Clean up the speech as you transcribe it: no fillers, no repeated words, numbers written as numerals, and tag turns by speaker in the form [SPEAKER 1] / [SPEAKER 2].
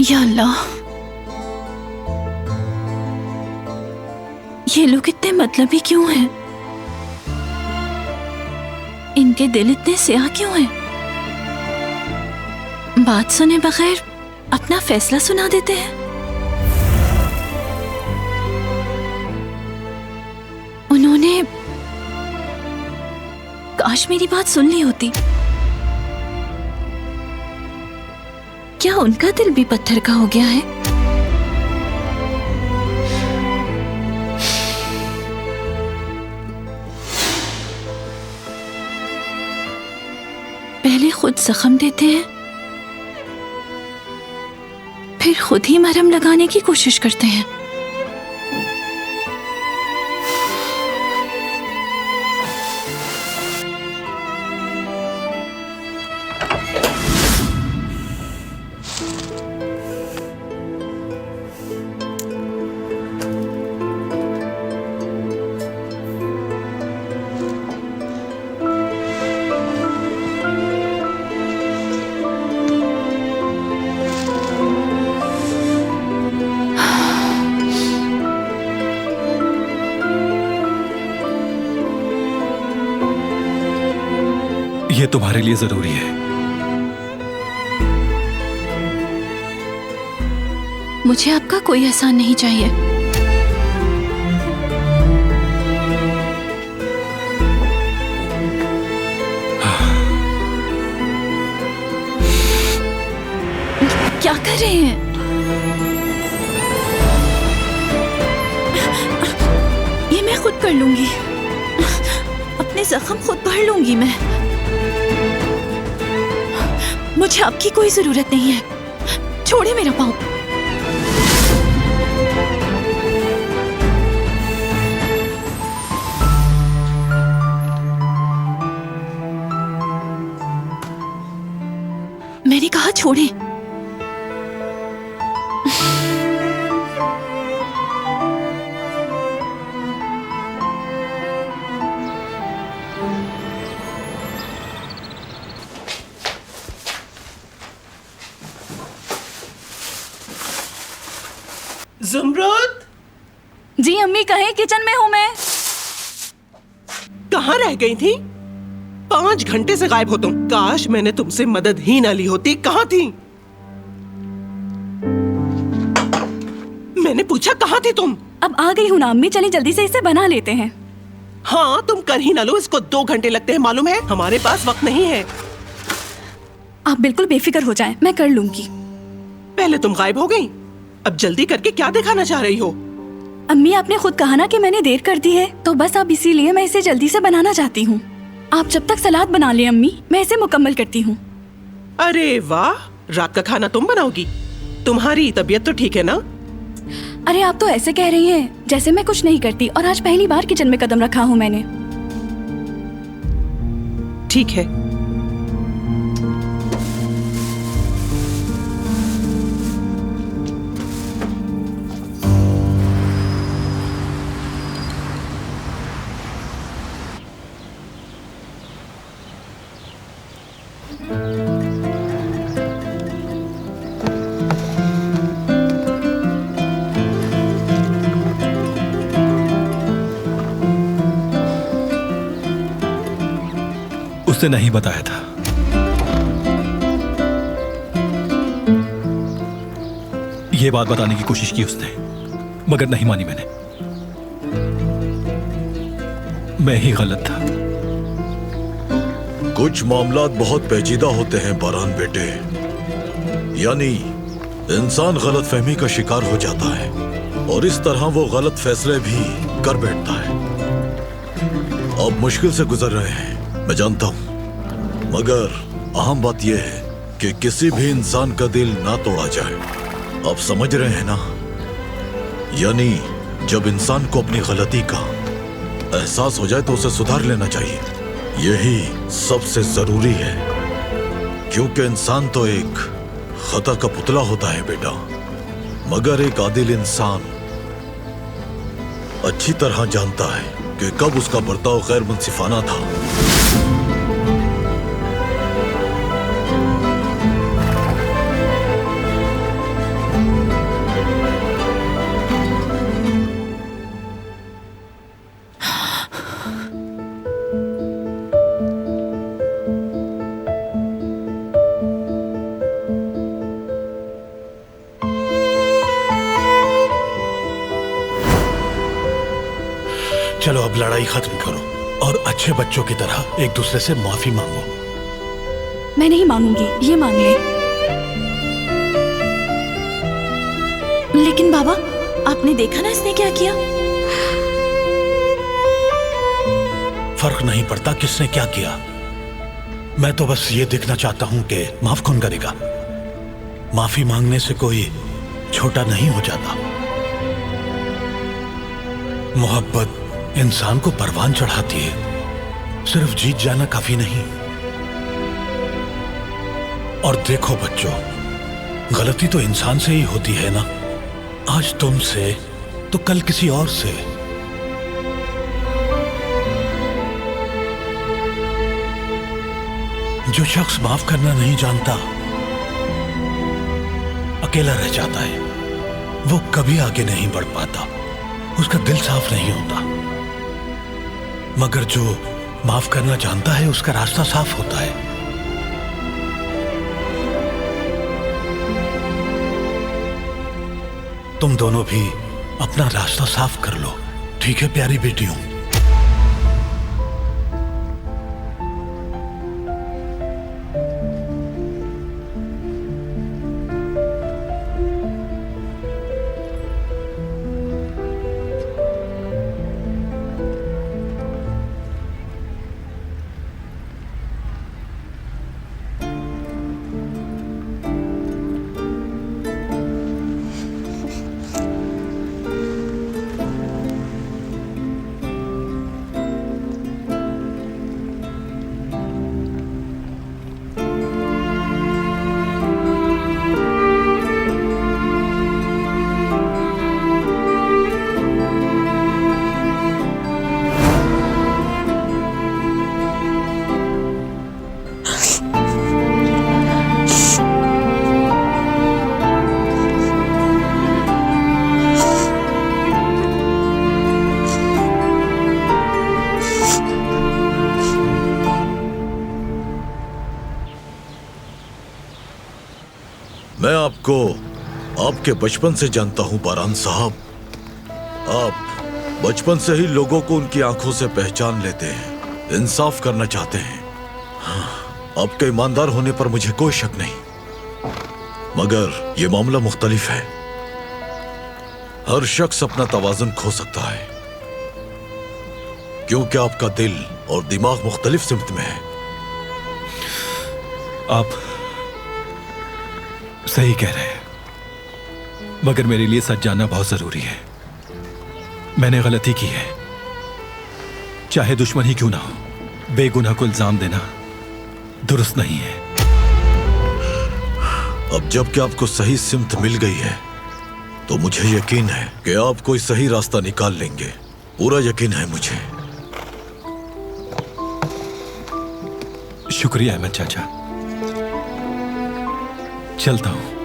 [SPEAKER 1] या अल्लाह, ये लोग इतने मतलबी क्यों हैं? इनके दिल इतने स्याह क्यों हैं? बात सुने बगैर अपना फैसला सुना देते हैं। उन्होंने काश मेरी बात सुन ली होती। क्या उनका दिल भी पत्थर का हो गया है? पहले खुद जख्म देते हैं, फिर खुद ही मरहम लगाने की कोशिश करते हैं।
[SPEAKER 2] ये तुम्हारे लिए जरूरी है।
[SPEAKER 1] मुझे आपका कोई एहसान नहीं चाहिए। क्या कर रहे हैं? ये मैं खुद कर लूंगी। अपने जख्म खुद भर लूंगी मैं। मुझे आपकी कोई जरूरत नहीं है। छोड़े मेरा पाँव। मैंने कहा छोड़े।
[SPEAKER 3] ज़ुमरद!
[SPEAKER 1] जी अम्मी, कहें किचन में हूँ मैं।
[SPEAKER 3] कहाँ रह गई थी? 5 घंटे से गायब हो तुम। काश मैंने तुमसे मदद ही ना ली होती। कहाँ थी? मैंने पूछा कहाँ थी तुम?
[SPEAKER 1] अब आ गई हूँ ना अम्मी, चलिए जल्दी से इसे बना लेते हैं।
[SPEAKER 3] हाँ, तुम कर ही ना लो। इसको 2 घंटे लगते हैं, मालूम है? हमारे पास वक्त नहीं है।
[SPEAKER 1] आप बिल्कुल बेफिक्र हो जाएं, मैं कर लूंगी।
[SPEAKER 3] पहले तुम गायब हो गई, अब जल्दी करके क्या दिखाना चाह रही हो?
[SPEAKER 1] अम्मी, आपने खुद कहा ना कि मैंने देर कर दी है, तो बस अब इसीलिए मैं इसे जल्दी से बनाना चाहती हूँ। आप जब तक सलाद बना लें अम्मी, मैं इसे मुकम्मल करती हूँ।
[SPEAKER 3] अरे वाह, रात का खाना तुम बनाओगी? तुम्हारी तबीयत तो ठीक है ना?
[SPEAKER 1] अरे आप तो ऐसे कह रही हैं जैसे मैं कुछ नहीं करती, और आज पहली बार किचन में कदम रखा हूँ मैंने।
[SPEAKER 3] ठीक है।
[SPEAKER 2] उसने नहीं बताया था। ये बात बताने की कोशिश की उसने, मगर नहीं मानी मैंने। मैं ही गलत था।
[SPEAKER 4] कुछ मामलात बहुत पेचीदा होते हैं बारान बेटे, यानी इंसान गलतफहमी का शिकार हो जाता है और इस तरह वो गलत फैसले भी कर बैठता है। अब मुश्किल से गुजर रहे हैं, मैं जानता हूं, मगर अहम बात यह है कि किसी भी इंसान का दिल ना तोड़ा जाए। आप समझ रहे हैं ना? यानी जब इंसान को अपनी गलती का एहसास हो जाए तो उसे सुधार लेना चाहिए। यही सबसे जरूरी है, क्योंकि इंसान तो एक खता का पुतला होता है बेटा, मगर एक आदिल इंसान अच्छी तरह जानता है कि कब उसका बर्ताव गैर मुंसिफाना था।
[SPEAKER 5] लड़ाई खत्म करो और अच्छे बच्चों की तरह एक दूसरे से माफी मांगो।
[SPEAKER 1] मैं नहीं मांगूंगी, ये मांग ले। लेकिन बाबा, आपने देखा ना इसने क्या किया?
[SPEAKER 5] फर्क नहीं पड़ता किसने क्या किया। मैं तो बस ये देखना चाहता हूं कि माफ कौन करेगा। माफी मांगने से कोई छोटा नहीं हो जाता। मोहब्बत इंसान को परवान चढ़ाती है, सिर्फ जीत जाना काफी नहीं। और देखो बच्चों, गलती तो इंसान से ही होती है ना। आज तुमसे तो कल किसी और से। जो शख्स माफ करना नहीं जानता अकेला रह जाता है। वो कभी आगे नहीं बढ़ पाता, उसका दिल साफ नहीं होता। मगर जो माफ करना जानता है उसका रास्ता साफ होता है। तुम दोनों भी अपना रास्ता साफ कर लो, ठीक है प्यारी बेटियों?
[SPEAKER 4] मैं आपको आपके बचपन से जानता हूं बारान साहब। आप बचपन से ही लोगों को उनकी आंखों से पहचान लेते हैं, इंसाफ करना चाहते हैं। हाँ, आपके ईमानदार होने पर मुझे कोई शक नहीं, मगर ये मामला मुख्तलिफ है। हर शख्स अपना तवाज़ुन खो सकता है, क्योंकि आपका दिल और दिमाग मुख्तलिफ सिमत में है।
[SPEAKER 2] आप सही कह रहे हैं, मगर मेरे लिए सच जानना बहुत जरूरी है। मैंने गलती की है, चाहे दुश्मन ही क्यों ना हो। बेगुनाह को इल्जाम देना दुरुस्त नहीं है।
[SPEAKER 4] अब जबकि आपको सही सिमत मिल गई है, तो मुझे यकीन है कि आप कोई सही रास्ता निकाल लेंगे। पूरा यकीन है मुझे।
[SPEAKER 2] शुक्रिया अहमद चाचा, चलता हूं।